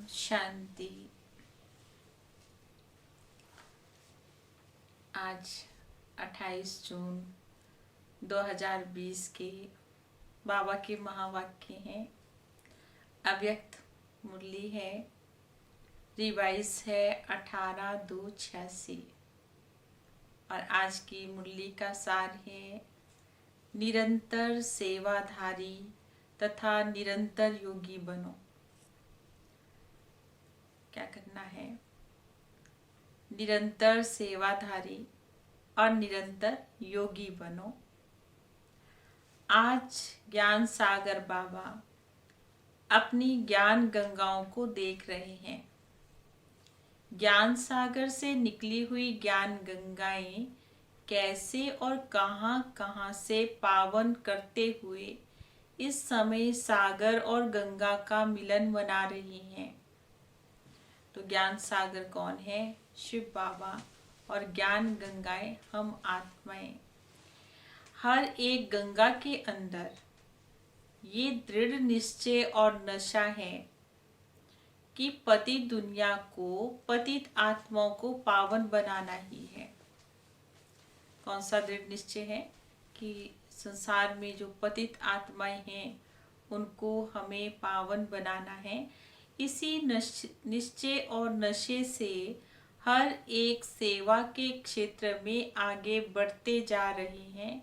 शांति। आज 28 जून 2020 के बाबा के महावाक्य हैं। अव्यक्त मुरली है, रिवाइज है 18/2/86 और आज की मुरली का सार है निरंतर सेवाधारी तथा निरंतर योगी बनो। क्या करना है? निरंतर सेवाधारी और निरंतर योगी बनो। आज ज्ञान सागर बाबा अपनी ज्ञान गंगाओं को देख रहे हैं। ज्ञान सागर से निकली हुई ज्ञान गंगाएं कैसे और कहां कहां से पावन करते हुए इस समय सागर और गंगा का मिलन बना रही हैं। तो ज्ञान सागर कौन है? शिव बाबा। और ज्ञान गंगाएं हम आत्माएं। हर एक गंगा के अंदर ये दृढ़ निश्चय और नशा है कि पतित दुनिया को, पतित आत्माओं को पावन बनाना ही है। कौन सा दृढ़ निश्चय है? कि संसार में जो पतित आत्माएं हैं उनको हमें पावन बनाना है। इसी निश्चय और नशे से हर एक सेवा के क्षेत्र में आगे बढ़ते जा रहे हैं।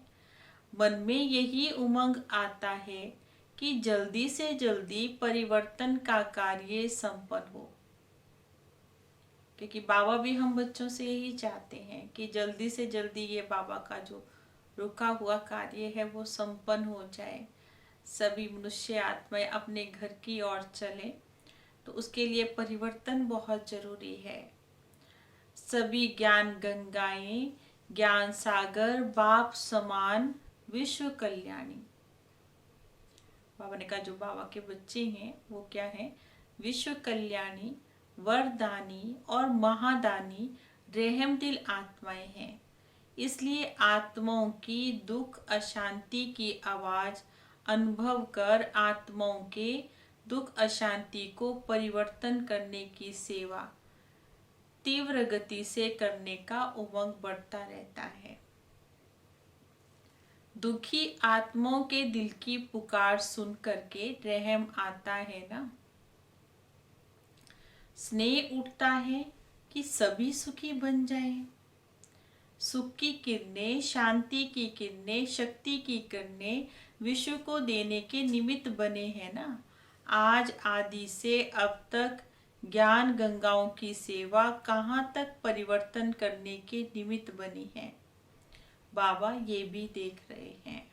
मन में यही उमंग आता है कि जल्दी से जल्दी परिवर्तन का कार्य संपन्न हो, क्योंकि बाबा भी हम बच्चों से यही चाहते हैं कि जल्दी से जल्दी ये बाबा का जो रुका हुआ कार्य है वो संपन्न हो जाए, सभी मनुष्य आत्माएं अपने घर की ओर चलें। तो उसके लिए परिवर्तन बहुत जरूरी है। सभी ज्ञान गंगाएं ज्ञान सागर बाप समान विश्व कल्याणी। बाबा ने कहा जो बाबा के बच्चे हैं वो क्या है? विश्व कल्याणी, वरदानी और महादानी रहमदिल आत्माएं हैं। इसलिए आत्माओं की दुख अशांति की आवाज अनुभव कर आत्माओं के दुख अशांति को परिवर्तन करने की सेवा तीव्र गति से करने का उमंग बढ़ता रहता है। दुखी आत्माओं के दिल की पुकार सुन करके रहम आता है ना। स्नेह उठता है कि सभी सुखी बन जाए। सुख की किरणें, शांति की किरणें, शक्ति की किरणें विश्व को देने के निमित्त बने हैं ना। आज आदि से अब तक ज्ञान गंगाओं की सेवा कहाँ तक परिवर्तन करने के निमित्त बनी है, बाबा ये भी देख रहे हैं।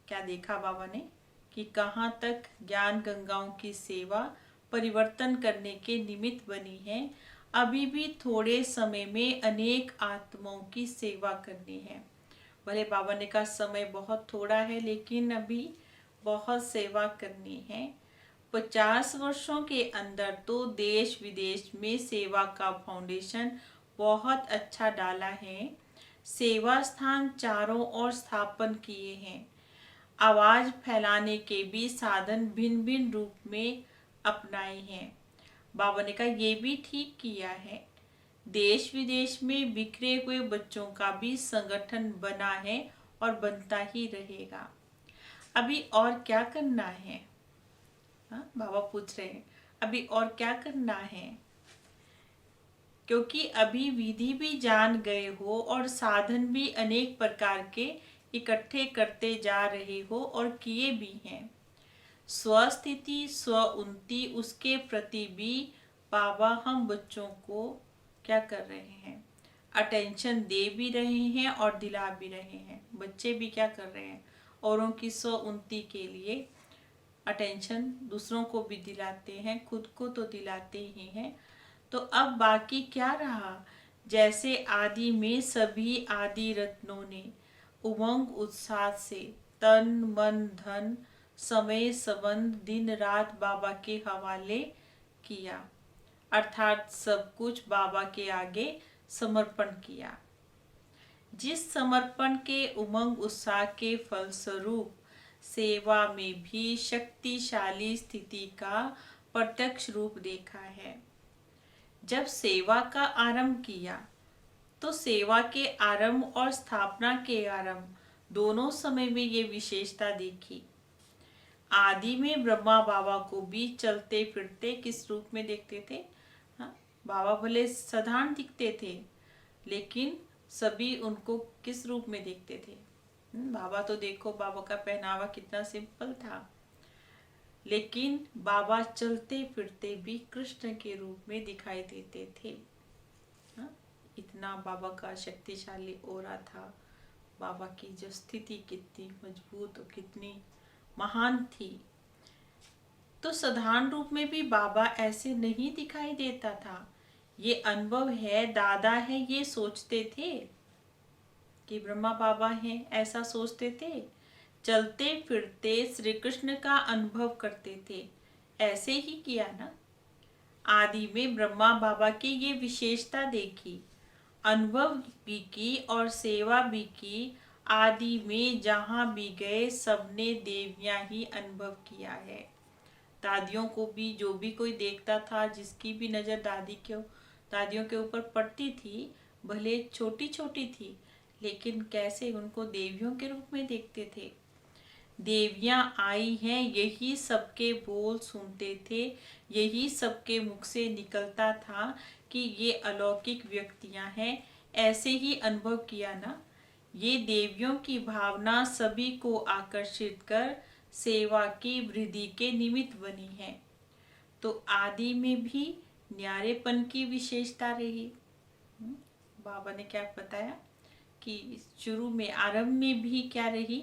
क्या देखा बाबा ने? कि कहाँ तक ज्ञान गंगाओं की सेवा परिवर्तन करने के निमित्त बनी है। अभी भी थोड़े समय में अनेक आत्माओं की सेवा करनी है। भले बाबा ने कहा समय बहुत थोड़ा है, लेकिन अभी बहुत सेवा करनी है। 50 वर्षों के अंदर तो देश विदेश में सेवा का फाउंडेशन बहुत अच्छा डाला है। सेवा स्थान चारों ओर स्थापन किए हैं। आवाज फैलाने के भी साधन भिन्न भिन्न रूप में अपनाए हैं। बाबा ने कहा ये भी ठीक किया है। देश विदेश में बिखरे हुए बच्चों का भी संगठन बना है और बनता ही रहेगा। अभी और क्या करना है? हाँ, बाबा पूछ रहे हैं अभी और क्या करना है, क्योंकि अभी विधि भी जान गए हो और साधन भी अनेक प्रकार के इकट्ठे करते जा रहे हो और किए भी हैं। स्वस्थिति स्व उन्नति उसके प्रति भी बाबा हम बच्चों को क्या कर रहे हैं? अटेंशन दे भी रहे हैं और दिला भी रहे हैं। बच्चे भी क्या कर रहे हैं? औरों की स्व उन्नति के लिए अटेंशन दूसरों को भी दिलाते हैं, खुद को तो दिलाते ही हैं। तो अब बाकी क्या रहा? जैसे आदि में सभी आदि रत्नों ने उमंग उत्साह से तन मन धन समय संबंध दिन रात बाबा के हवाले किया, अर्थात सब कुछ बाबा के आगे समर्पण किया। जिस समर्पण के उमंग उत्साह के फलस्वरूप सेवा में भी शक्तिशाली स्थिति का प्रत्यक्ष रूप देखा है। जब सेवा का आरंभ किया तो सेवा के आरंभ और स्थापना के आरंभ दोनों समय में ये विशेषता देखी। आदि में ब्रह्मा बाबा को भी चलते फिरते किस रूप में देखते थे? हाँ, बाबा भले साधारण दिखते थे, लेकिन सभी उनको किस रूप में देखते थे? बाबा तो देखो, बाबा का पहनावा कितना सिंपल था, लेकिन बाबा चलते फिरते भी कृष्ण के रूप में दिखाई देते थे। हाँ, इतना बाबा का शक्तिशाली ओरा था। बाबा की जो स्थिति कितनी मजबूत और कितनी महान थी। तो साधारण रूप में भी बाबा ऐसे नहीं दिखाई देता था। ये अनुभव है, दादा है, ये सोचते थे कि ब्रह्मा बाबा हैं, ऐसा सोचते थे। चलते फिरते श्री कृष्ण का अनुभव करते थे। ऐसे ही किया ना। आदि में ब्रह्मा बाबा की ये विशेषता देखी, अनुभव भी की और सेवा भी की। आदि में जहाँ भी गए सबने देवियां ही अनुभव किया है। दादियों को भी, जो भी कोई देखता था, जिसकी भी नज़र दादियों के ऊपर पड़ती थी, भले छोटी छोटी थी, लेकिन कैसे उनको देवियों के रूप में देखते थे। देवियां आई हैं, यही सबके बोल सुनते थे, यही सबके मुख से निकलता था कि ये अलौकिक व्यक्तियां हैं। ऐसे ही अनुभव किया ना। ये देवियों की भावना सभी को आकर्षित कर सेवा की वृद्धि के निमित्त बनी है। तो आदि में भी न्यारेपन की विशेषता रही। बाबा ने क्या बताया कि शुरू में आरंभ में भी क्या रही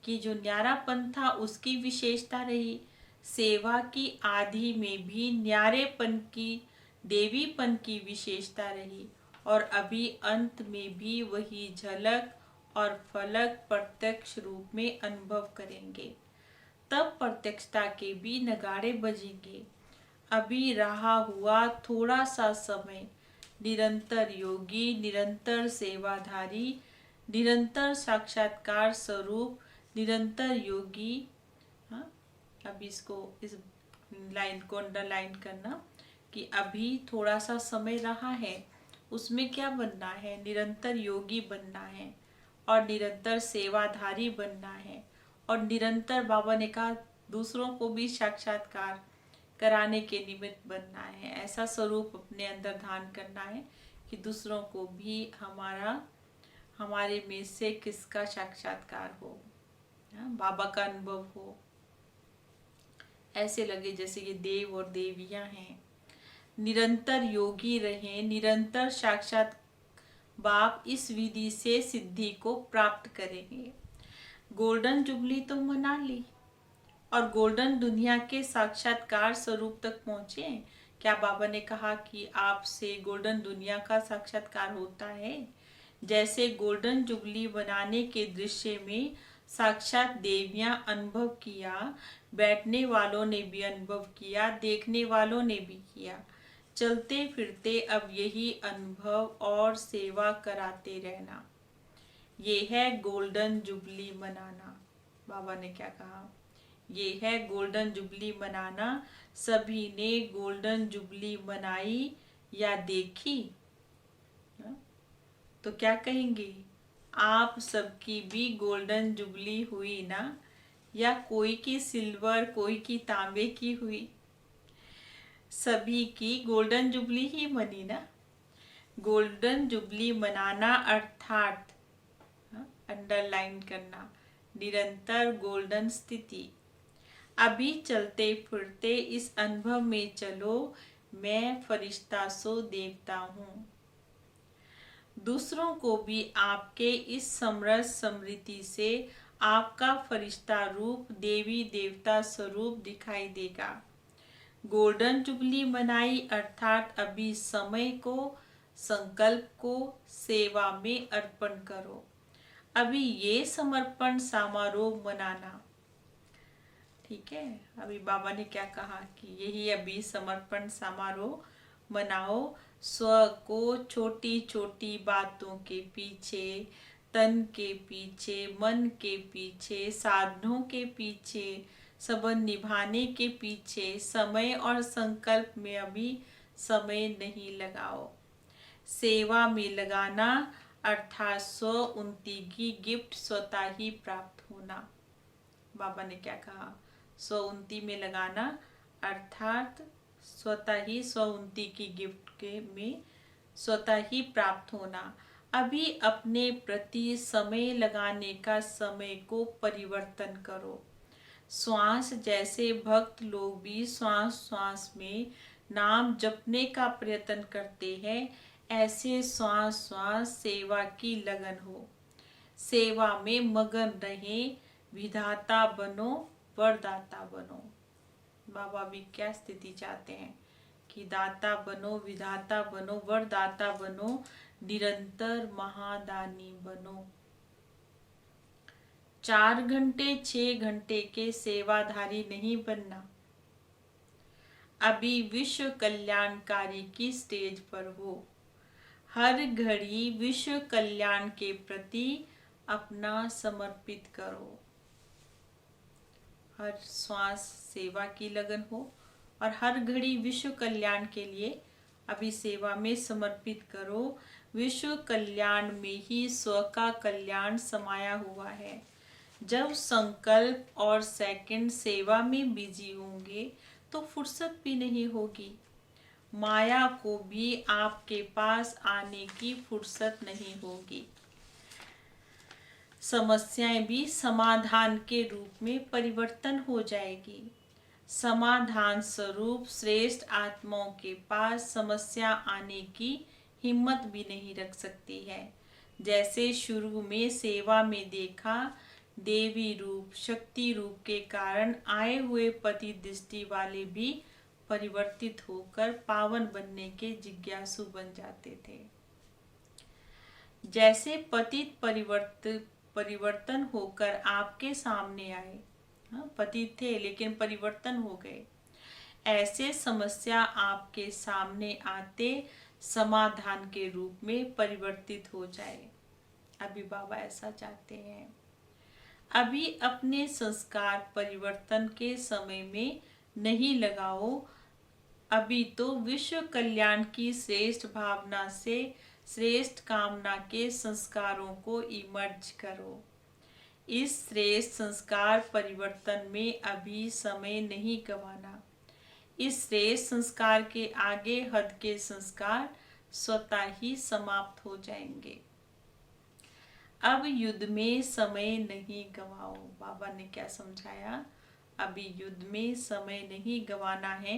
कि जो न्यारापन था उसकी विशेषता रही। सेवा की आदि में भी न्यारेपन की, देवीपन की विशेषता रही। और अभी अंत में भी वही झलक और फलक प्रत्यक्ष रूप में अनुभव करेंगे। तब प्रत्यक्षता के भी नगाड़े बजेंगे। अभी रहा हुआ थोड़ा सा समय, निरंतर योगी, निरंतर सेवाधारी, निरंतर साक्षात्कार स्वरूप, निरंतर योगी। हाँ, अब इस लाइन को अंडरलाइन करना कि अभी थोड़ा सा समय रहा है, उसमें क्या बनना है? निरंतर योगी बनना है और निरंतर सेवाधारी बनना है और निरंतर, बाबा ने कहा, दूसरों को भी साक्षात्कार कराने के निमित्त बनना है। ऐसा स्वरूप अपने अंदर धारण करना है कि दूसरों को भी हमारे में से किसका साक्षात्कार हो, बाबा का अनुभव हो, ऐसे लगे जैसे ये देव और देवियां हैं। निरंतर योगी रहे, निरंतर साक्षात बाप इस विधि से सिद्धि को प्राप्त करेंगे। गोल्डन जुबली तो मना ली और गोल्डन दुनिया के साक्षात्कार स्वरूप तक पहुंचे। क्या बाबा ने कहा कि आपसे गोल्डन दुनिया का साक्षात्कार होता है? जैसे गोल्डन जुबली बनाने के दृश्य में साक्षात देवियां अनुभव किया, बैठने वालों ने भी अनुभव किया, देखने वालों ने भी किया। चलते फिरते अब यही अनुभव और सेवा कराते रहना, ये है गोल्डन जुबली मनाना। बाबा ने क्या कहा? ये है गोल्डन जुबली मनाना। सभी ने गोल्डन जुबली मनाई या देखी? तो क्या कहेंगे? आप सबकी भी गोल्डन जुबली हुई ना? या कोई की सिल्वर, कोई की तांबे की हुई? सभी की गोल्डन जुबली ही मनी ना। गोल्डन जुबली मनाना अर्थात, अंडरलाइन करना, निरंतर गोल्डन स्थिति। अभी चलते फिरते इस अनुभव में चलो, मैं फरिश्ता सो देवता हूँ। दूसरों को भी आपके इस समरस समृद्धि से आपका फरिश्ता रूप, देवी देवता स्वरूप दिखाई देगा। गोल्डन जुबली मनाई अर्थात अभी समय को, संकल्प को सेवा में अर्पण करो। अभी ये समर्पण समारोह मनाना। ठीक है, अभी बाबा ने क्या कहा कि यही अभी समर्पण समारोह मनाओ। स्व को छोटी छोटी बातों के पीछे, तन के पीछे, मन के पीछे, साधनों के पीछे, संबंध निभाने के पीछे समय और संकल्प में अभी समय नहीं लगाओ। सेवा में लगाना अर्थात स्व उन्नति की गिफ्ट स्वतः ही प्राप्त होना। बाबा ने क्या कहा? स्व उन्नति में लगाना अर्थात स्वतः ही स्व उन्नति की गिफ्ट के में स्वतः ही प्राप्त होना। अभी अपने प्रति समय लगाने का समय को परिवर्तन करो। श्वास जैसे भक्त लोग भी श्वास श्वास में नाम जपने का प्रयत्न करते हैं, ऐसे श्वास श्वास सेवा की लगन हो। सेवा में मगन रहे, विधाता बनो, वरदाता बनो। बाबा भी क्या स्थिति चाहते हैं कि दाता बनो, विधाता बनो, वरदाता बनो, निरंतर महादानी बनो। 4 घंटे 6 घंटे के सेवाधारी नहीं बनना। अभी विश्व कल्याणकारी की स्टेज पर हो। हर घड़ी विश्व कल्याण के प्रति अपना समर्पित करो। हर श्वास सेवा की लगन हो और हर घड़ी विश्व कल्याण के लिए अभी सेवा में समर्पित करो। विश्व कल्याण में ही स्व का कल्याण समाया हुआ है। जब संकल्प और सेकंड सेवा में बिजी होंगे तो फुर्सत भी नहीं होगी। माया को भी आपके पास आने की फुर्सत नहीं होगी। समस्याएं भी समाधान के रूप में परिवर्तन हो जाएगी। समाधान स्वरूप श्रेष्ठ आत्माओं के पास समस्या आने की हिम्मत भी नहीं रख सकती है। जैसे शुरू में सेवा में देखा, देवी रूप शक्ति रूप के कारण आए हुए पति दृष्टि वाले भी परिवर्तित होकर पावन बनने के जिज्ञासु बन जाते थे। जैसे पतित परिवर्तन होकर आपके सामने आए, पतित थे लेकिन परिवर्तन हो गए, ऐसे समस्या आपके सामने आते समाधान के रूप में परिवर्तित हो जाए। अभी बाबा ऐसा चाहते हैं। अभी अपने संस्कार परिवर्तन के समय में नहीं लगाओ। अभी तो विश्व कल्याण की श्रेष्ठ भावना से श्रेष्ठ कामना के संस्कारों को इमर्ज करो। इस श्रेष्ठ संस्कार परिवर्तन में अभी समय नहीं गंवाना। इस श्रेष्ठ संस्कार के आगे हद के संस्कार स्वतः ही समाप्त हो जाएंगे। अब युद्ध में समय नहीं गंवाओ। बाबा ने क्या समझाया? अभी युद्ध में समय नहीं गंवाना है।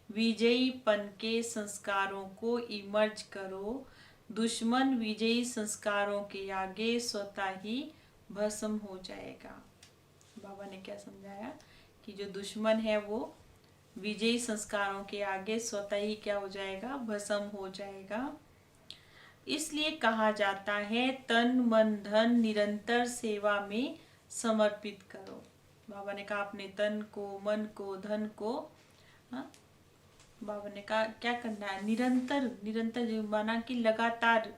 विजयीपन के संस्कारों को इमर्ज करो। दुश्मन विजयी संस्कारों के आगे स्वतः ही भस्म हो जाएगा। बाबा ने क्या समझाया कि जो दुश्मन है वो विजयी संस्कारों के आगे स्वतः ही क्या हो जाएगा? भस्म हो जाएगा। इसलिए कहा जाता है तन मन धन निरंतर सेवा में समर्पित करो। बाबा ने कहा अपने तन को, मन को, धन को, बाबा ने कहा क्या करना है? निरंतर जो माना कि लगातार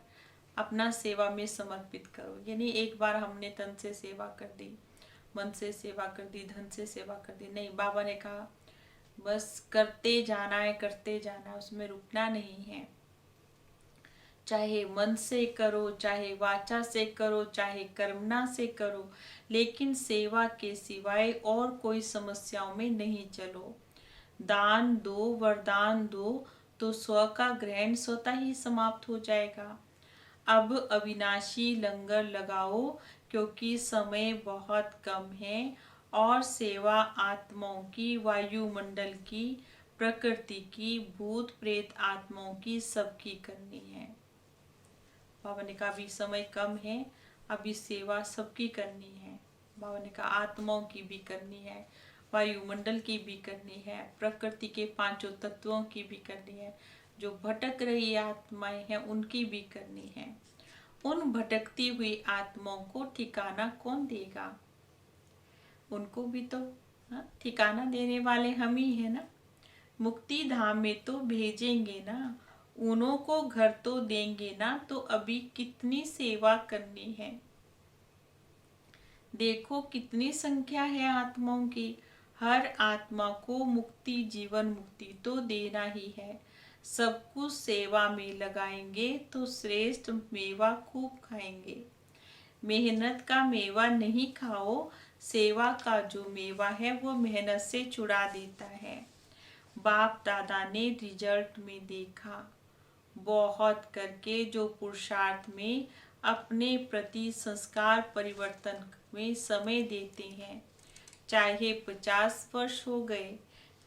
अपना सेवा में समर्पित करो। यानी एक बार हमने तन से सेवा कर दी, मन से सेवा कर दी, धन से सेवा कर दी, नहीं। बाबा ने कहा बस करते जाना है, करते जाना है, उसमें रुकना नहीं है। चाहे मन से करो, चाहे वाचा से करो, चाहे कर्मणा से करो, लेकिन सेवा के सिवाय और कोई समस्याओं में नहीं चलो। दान दो, वरदान दो तो स्व का ग्रहण स्वतः ही समाप्त हो जाएगा। अब अविनाशी लंगर लगाओ क्योंकि समय बहुत कम है और सेवा आत्माओं की, वायुमंडल की, प्रकृति की, भूत प्रेत आत्माओं की सबकी करनी है। बाबा ने कहा अभी समय कम है, अभी सेवा सबकी करनी है। बाबा ने कहा आत्माओं की भी करनी है, वायुमंडल की भी करनी है, प्रकृति के पांचों तत्वों की भी करनी है, जो भटक रही आत्माएं हैं उनकी भी करनी है। उन भटकती हुई आत्माओं को ठिकाना कौन देगा? उनको भी तो ठिकाना देने वाले हम ही है ना। मुक्ति धाम में तो भेजेंगे ना, उन्हों को घर तो देंगे ना, तो अभी कितनी सेवा करनी है। देखो कितनी संख्या है आत्माओं की। हर आत्मा को मुक्ति, जीवन मुक्ति तो देना ही है। सब कुछ सेवा में लगाएंगे तो श्रेष्ठ मेवा खूब खाएंगे। मेहनत का मेवा नहीं खाओ, सेवा का जो मेवा है वो मेहनत से छुड़ा देता है। बाप दादा ने रिजल्ट में देखा, बहुत करके जो पुरुषार्थ में अपने प्रति संस्कार परिवर्तन में समय देते हैं, चाहे 50 वर्ष हो गए,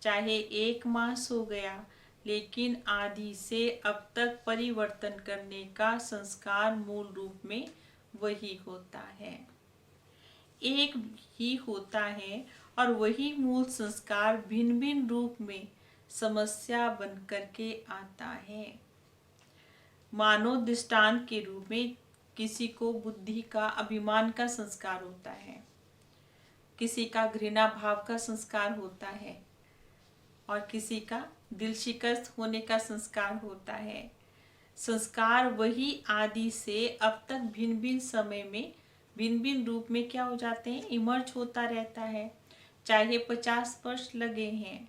चाहे 1 मास हो गया, लेकिन आदि से अब तक परिवर्तन करने का संस्कार मूल रूप में वही होता है, एक ही होता है। और वही मूल संस्कार भिन्न भिन्न रूप में समस्या बन करके आता है। मानो दृष्टांत के रूप में किसी को बुद्धि का, अभिमान का संस्कार होता है, किसी का घृणा भाव का संस्कार होता है, और किसी का दिल शिकस्त होने का संस्कार होता है। संस्कार वही आदि से अब तक भिन्न भिन्न समय में भिन्न भिन्न रूप में क्या हो जाते हैं, इमर्ज होता रहता है। चाहे 50 वर्ष लगे हैं,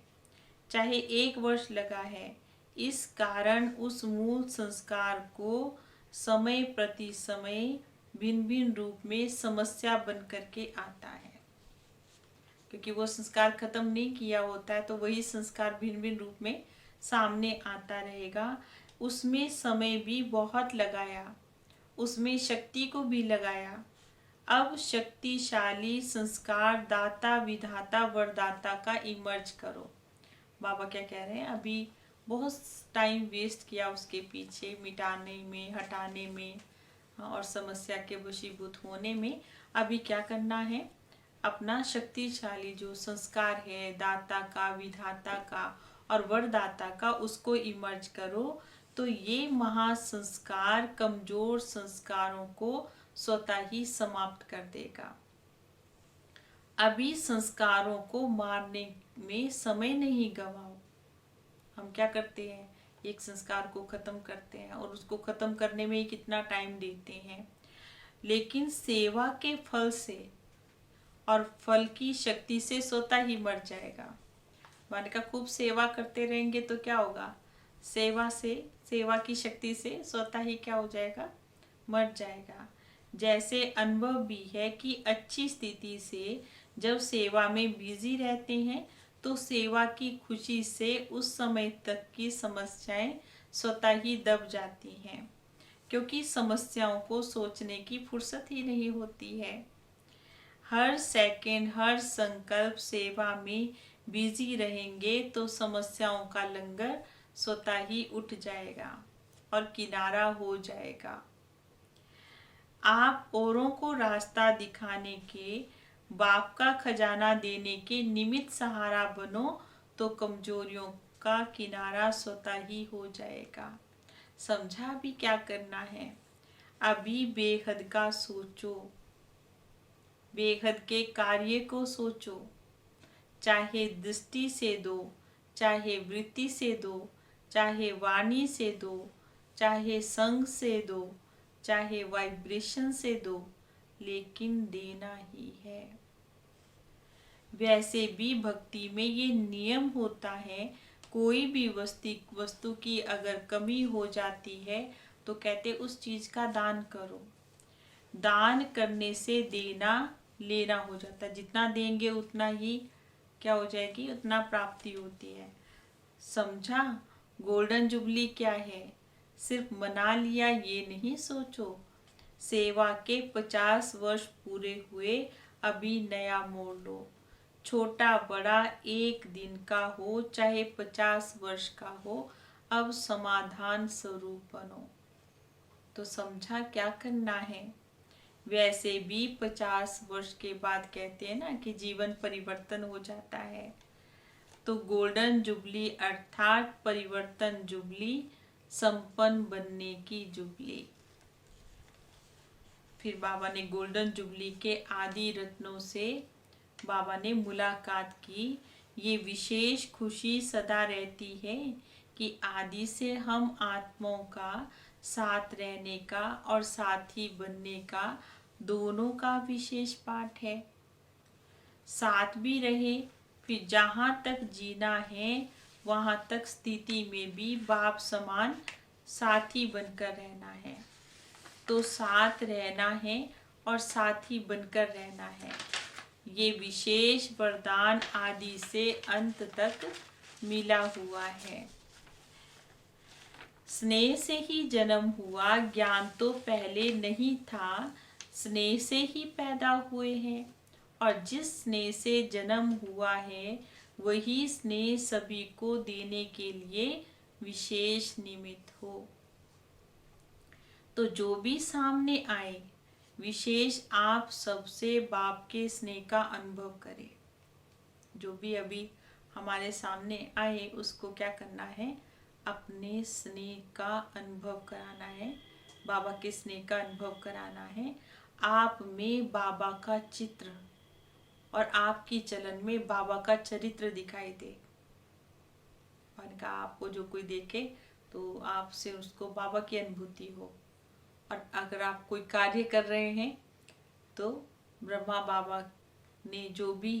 चाहे 1 वर्ष लगा है, इस कारण उस मूल संस्कार को समय प्रति समय भिन्न भिन्न रूप में समस्या बन करके आता है, क्योंकि वो संस्कार खत्म नहीं किया होता है, तो वही संस्कार भिन्न भिन्न रूप में सामने आता रहेगा। उसमें समय भी बहुत लगाया, उसमें शक्ति को भी लगाया। अब शक्तिशाली संस्कार दाता, विधाता, वरदाता का इमर्ज करो। बाबा क्या कह रहे हैं, अभी बहुत टाइम वेस्ट किया उसके पीछे, मिटाने में, हटाने में और समस्या के वशीभूत होने में। अभी क्या करना है, अपना शक्तिशाली जो संस्कार है दाता का, विधाता का और वरदाता का, उसको इमर्ज करो। तो ये महासंस्कार कमजोर संस्कारों को स्वतः ही समाप्त कर देगा। अभी संस्कारों को मारने में समय नहीं गवाओ। हम क्या करते हैं, एक संस्कार को खत्म करते हैं और उसको खत्म करने में ही कितना टाइम देते हैं, लेकिन सेवा के फल से और फल की शक्ति से स्वतः ही मर जाएगा। माने का खूब सेवा करते रहेंगे तो क्या होगा, सेवा से, सेवा की शक्ति से स्वतः ही क्या हो जाएगा, मर जाएगा। जैसे अनुभव भी है कि अच्छी स्थिति से जब सेवा में बिजी रहते हैं तो सेवा की खुशी से उस समय तक की समस्याएं स्वतः ही दब जाती हैं, क्योंकि समस्याओं को सोचने की फुर्सत ही नहीं होती है। हर सेकंड, हर संकल्प सेवा में बिजी रहेंगे तो समस्याओं का लंगर स्वतः ही उठ जाएगा और किनारा हो जाएगा। आप औरों को रास्ता दिखाने के, बाप का खजाना देने के निमित्त सहारा बनो तो कमजोरियों का किनारा स्वतः ही हो जाएगा। समझा अभी क्या करना है, अभी बेहद का सोचो, बेहद के कार्य को सोचो, चाहे दृष्टि से दो, चाहे वृत्ति से दो, चाहे वाणी से दो, चाहे संग से दो, चाहे वाइब्रेशन से दो, लेकिन देना ही है। वैसे भी भक्ति में ये नियम होता है, कोई भी वस्तु की अगर कमी हो जाती है तो कहते उस चीज का दान करो। दान करने से देना लेना हो जाता है, जितना देंगे उतना ही क्या हो जाएगी, उतना प्राप्ति होती है। समझा। गोल्डन जुबली क्या है, सिर्फ मना लिया ये नहीं सोचो, सेवा के 50 वर्ष पूरे हुए, अभी नया मोड़ लो। छोटा बड़ा एक दिन का हो चाहे 50 वर्ष का हो, अब समाधान स्वरूप बनो। तो समझा क्या करना है। वैसे भी 50 वर्ष के बाद कहते हैं ना कि जीवन परिवर्तन हो जाता है, तो गोल्डन जुबली अर्थात परिवर्तन जुबली, संपन्न बनने की जुबली। फिर बाबा ने गोल्डन जुबली के आदि रत्नों से बाबा ने मुलाकात की। ये विशेष खुशी सदा रहती है कि आदि से हम आत्माओं का साथ रहने का और साथी बनने का दोनों का विशेष पाठ है। साथ भी रहे फिर जहाँ तक जीना है वहाँ तक स्थिति में भी बाप समान साथी बनकर रहना है। तो साथ रहना है और साथी बनकर रहना है। ये विशेष वरदान आदि से अंत तक मिला हुआ है। स्नेह से ही जन्म हुआ, ज्ञान तो पहले नहीं था, स्नेह से ही पैदा हुए हैं। और जिस स्नेह से जन्म हुआ है वही स्नेह सभी को देने के लिए विशेष निमित्त हो। तो जो भी सामने आए विशेष आप सबसे बाप के स्नेह का अनुभव करें। जो भी अभी हमारे सामने आए उसको क्या करना है, अपने स्नेह का अनुभव कराना है, बाबा के स्नेह का अनुभव कराना है। आप में बाबा का चित्र और आपकी चलन में बाबा का चरित्र दिखाई दे। और का आपको जो कोई देखे तो आपसे उसको बाबा की अनुभूति हो। और अगर आप कोई कार्य कर रहे हैं तो ब्रह्मा बाबा ने जो भी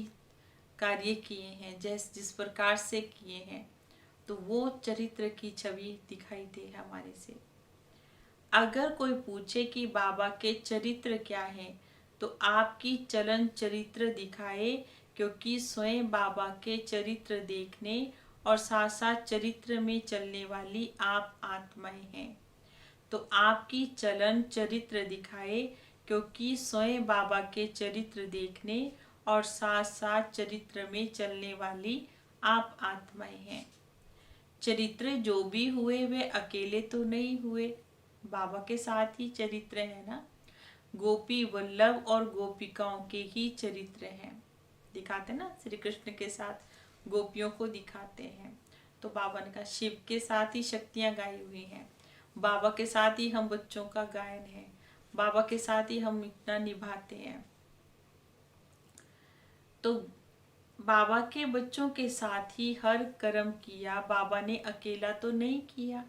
कार्य किए हैं जिस प्रकार से किए हैं तो वो चरित्र की छवि दिखाई दे हमारे से। अगर कोई पूछे कि बाबा के चरित्र क्या है तो आपकी चलन चरित्र दिखाए, क्योंकि स्वयं बाबा के चरित्र देखने और साथ साथ चरित्र में चलने वाली आप आत्माएं हैं। तो आपकी चलन चरित्र दिखाए, क्योंकि स्वयं बाबा के चरित्र देखने और साथ साथ चरित्र में चलने वाली आप आत्माएं हैं। चरित्र जो भी हुए वे अकेले तो नहीं हुए, बाबा के साथ ही चरित्र है ना। गोपी वल्लभ और गोपिकाओं के ही चरित्र हैं। दिखाते ना, श्री कृष्ण के साथ गोपियों को दिखाते हैं। तो बाबा ने कहा शिव के साथ ही शक्तियां गाई हुई हैं, बाबा के साथ ही हम बच्चों का गायन है, बाबा के साथ ही हम इतना निभाते हैं। तो बाबा के बच्चों के साथ ही हर कर्म किया, बाबा ने अकेला तो नहीं किया।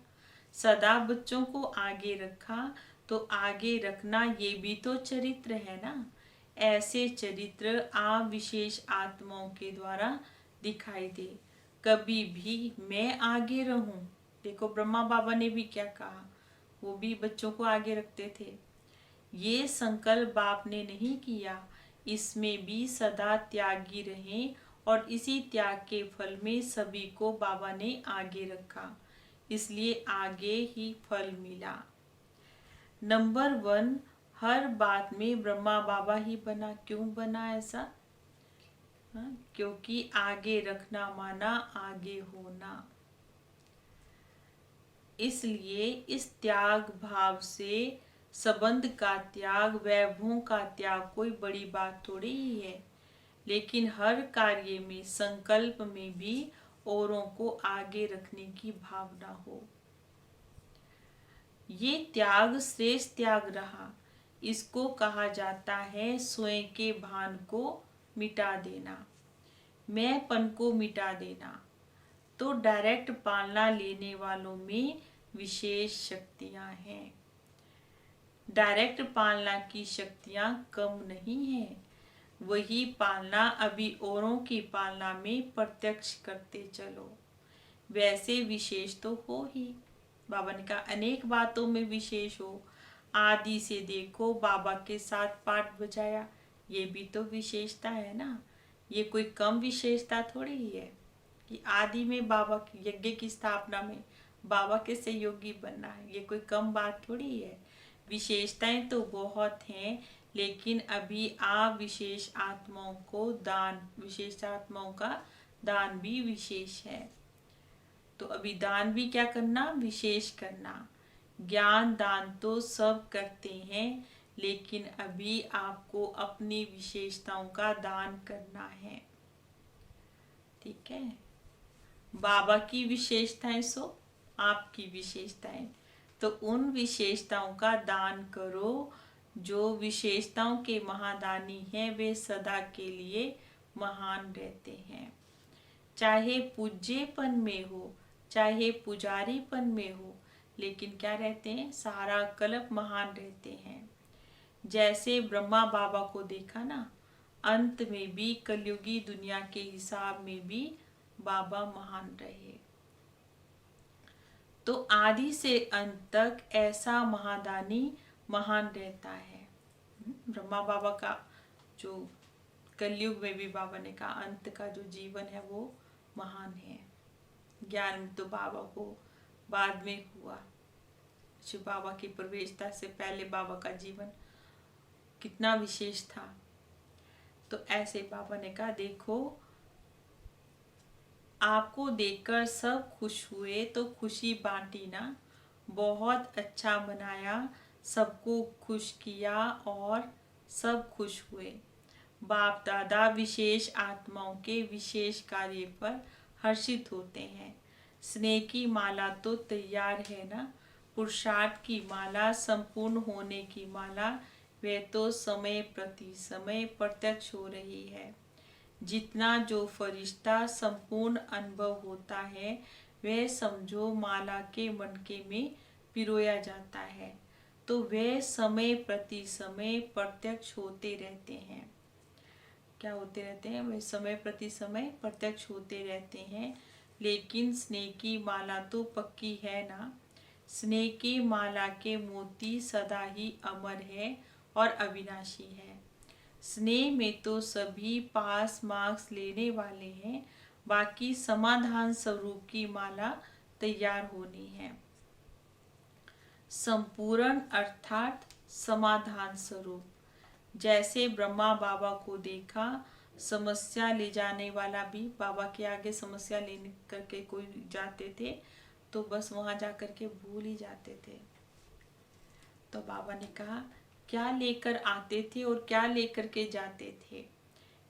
सदा बच्चों को आगे रखा, तो आगे रखना ये भी तो चरित्र है ना। ऐसे चरित्र आप विशेष आत्माओं के द्वारा दिखाई दे। कभी भी मैं आगे रहूं, देखो ब्रह्मा बाबा ने भी क्या कहा, वो भी बच्चों को आगे रखते थे। ये संकल्प बाप ने नहीं किया, इसमें भी सदा त्यागी रहें और इसी त्याग के फल में सभी को बाबा ने आगे रखा, इसलिए आगे ही फल मिला। नंबर 1, हर बात में ब्रह्मा बाबा ही बना। क्यों बना ऐसा? क्योंकि आगे रखना माना आगे होना। इसलिए इस त्याग भाव से संबंध का त्याग, वैभवों का त्याग कोई बड़ी बात थोड़ी ही है। लेकिन हर कार्य में, संकल्प में भी औरों को आगे रखने की भावना हो, ये त्याग श्रेष्ठ त्याग रहा। इसको कहा जाता है स्वयं के भान को मिटा देना, मैंपन को मिटा देना। तो डायरेक्ट पालना लेने वालों में विशेष शक्तियां हैं। डायरेक्ट पालना की शक्तियां कम नहीं है, वही पालना अभी औरों की पालना में प्रत्यक्ष करते चलो। वैसे विशेष तो हो ही, बाबा ने कहा अनेक बातों में विशेष हो। आदि से देखो बाबा के साथ पाठ बजाया, ये भी तो विशेषता है ना। ये कोई कम विशेषता थोड़ी ही है कि आदि में बाबा की यज्ञ की स्थापना में बाबा के सहयोगी बनना है, ये कोई कम बात थोड़ी है। विशेषताएं तो बहुत हैं, लेकिन अभी आप विशेष आत्माओं को दान, विशेष आत्माओं का दान भी विशेष है। तो अभी दान भी क्या करना, विशेष करना। ज्ञान दान तो सब करते हैं, लेकिन अभी आपको अपनी विशेषताओं का दान करना है। ठीक है, बाबा की विशेषताएं सो आपकी विशेषताएं, तो उन विशेषताओं का दान करो। जो विशेषताओं के महादानी हैं वे सदा के लिए महान रहते हैं। चाहे पूज्यपन में हो, चाहे पुजारीपन में हो, लेकिन क्या रहते हैं, सारा कल्प महान रहते हैं। जैसे ब्रह्मा बाबा को देखा ना, अंत में भी, कलयुगी दुनिया के हिसाब में भी बाबा महान रहे। तो आदि से अंत तक ऐसा महादानी महान रहता है। ब्रह्मा बाबा का जो कलयुग में भी बाबा ने कहा अंत का जो जीवन है वो महान है। ज्ञान तो बाबा को बाद में हुआ, शिव बाबा की प्रवेशता से पहले बाबा का जीवन कितना विशेष था। तो ऐसे बाबा ने कहा देखो, आपको देखकर सब खुश हुए तो खुशी बांटी ना, बहुत अच्छा बनाया, सबको खुश किया और सब खुश हुए। बाप दादा विशेष आत्माओं के विशेष कार्य पर हर्षित होते हैं। स्नेह की माला तो तैयार है ना, पुरुषार्थ की माला, संपूर्ण होने की माला, वे तो समय प्रति समय प्रत्यक्ष हो रही है। जितना जो फरिश्ता संपूर्ण अनुभव होता है, वह समझो माला के मटके में पिरोया जाता है, तो वे समय प्रति समय प्रत्यक्ष होते रहते हैं। क्या होते रहते हैं? वे समय प्रति समय प्रत्यक्ष होते रहते हैं। लेकिन स्नेह की माला तो पक्की है ना। स्नेह की माला के मोती सदा ही अमर है और अविनाशी है। स्नेह में तो सभी पास मार्क्स लेने वाले हैं, बाकी समाधान स्वरूप की माला तैयार होनी है। संपूर्ण अर्थात समाधान स्वरूप। जैसे ब्रह्मा बाबा को देखा, समस्या ले जाने वाला भी बाबा के आगे समस्या लेने करके कोई जाते थे तो बस वहां जाकर के भूल ही जाते थे। तो बाबा ने कहा क्या लेकर आते थे और क्या लेकर के जाते थे,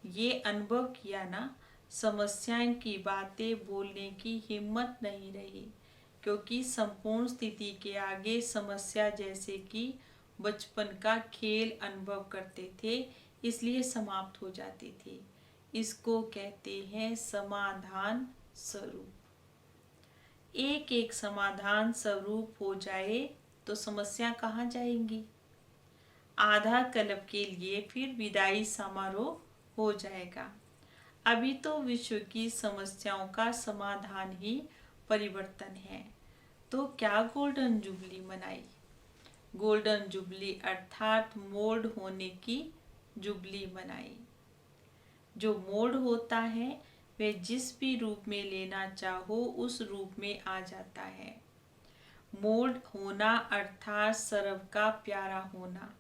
ये अनुभव किया ना। समस्याएं की बातें बोलने की हिम्मत नहीं रही, क्योंकि संपूर्ण स्थिति के आगे समस्या जैसे कि बचपन का खेल अनुभव करते थे, इसलिए समाप्त हो जाती थी। इसको कहते हैं समाधान स्वरूप। एक एक समाधान स्वरूप हो जाए तो समस्या कहाँ जाएंगी। आधा कल्प के लिए फिर विदाई समारोह हो जाएगा। अभी तो विश्व की समस्याओं का समाधान ही परिवर्तन है। तो क्या गोल्डन जुबली मनाई। गोल्डन जुबली अर्थात मोल्ड होने की जुबली मनाई। जो मोल्ड होता है वे जिस भी रूप में लेना चाहो उस रूप में आ जाता है। मोल्ड होना अर्थात सर्व का प्यारा होना।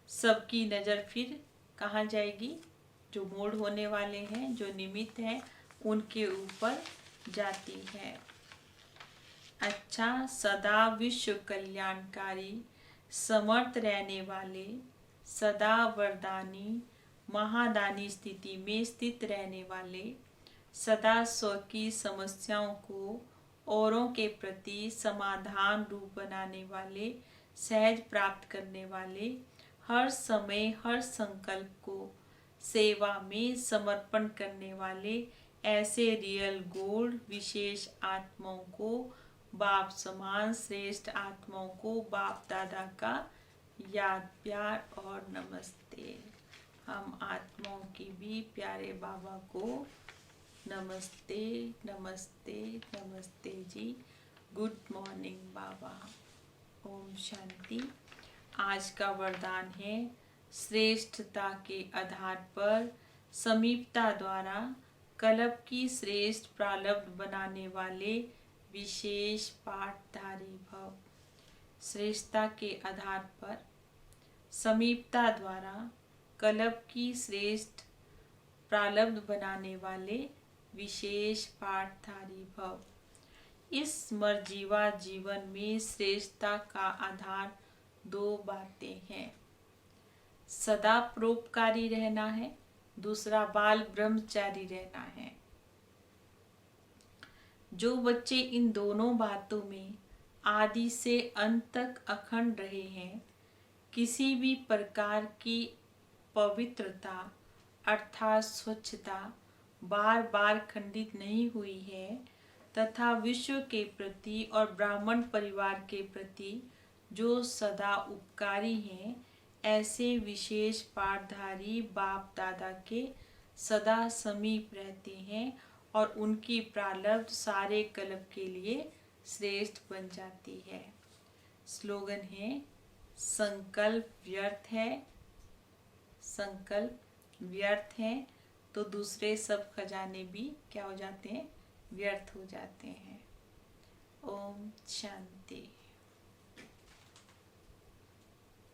सबकी नज़र फिर कहाँ जाएगी, जो मोल्ड होने वाले हैं, जो निमित्त हैं, उनके ऊपर जाती है। अच्छा, सदा विश्व कल्याणकारी, समर्थ रहने वाले, सदा वरदानी, महादानी स्थिति में स्थित रहने वाले, सदा स्व की समस्याओं को औरों के प्रति समाधान रूप बनाने वाले, सहज प्राप्त करने वाले, हर समय हर संकल्प को सेवा में समर्पण करने वाले, ऐसे रियल गोल्ड विशेष आत्माओं को, बाप समान श्रेष्ठ आत्माओं को बाप दादा का याद प्यार और नमस्ते। हम आत्माओं की भी प्यारे बाबा को नमस्ते नमस्ते नमस्ते जी। गुड मॉर्निंग बाबा। ओम शांति। आज का वरदान है श्रेष्ठता के आधार पर समीपता द्वारा कल्प की श्रेष्ठ प्रारब्ध बनाने वाले विशेष पाठधारी भव। श्रेष्ठता के आधार पर समीपता द्वारा कल्प की श्रेष्ठ प्रारब्ध बनाने वाले विशेष पाठधारी भव। इस मरजीवा जीवन में श्रेष्ठता का आधार दो बातें हैं। सदा परोपकारी रहना है, दूसरा बाल ब्रह्मचारी रहना है। जो बच्चे इन दोनों बातों में आदि से अंत तक अखंड रहे हैं, किसी भी प्रकार की पवित्रता अर्थात स्वच्छता बार बार खंडित नहीं हुई है, तथा विश्व के प्रति और ब्राह्मण परिवार के प्रति जो सदा उपकारी हैं, ऐसे विशेष पाठधारी बाप दादा के सदा समीप रहते हैं और उनकी प्रारब्ध सारे कल्प के लिए श्रेष्ठ बन जाती है। स्लोगन है, संकल्प व्यर्थ है, संकल्प व्यर्थ है तो दूसरे सब खजाने भी क्या हो जाते हैं, व्यर्थ हो जाते हैं। ओम शांति।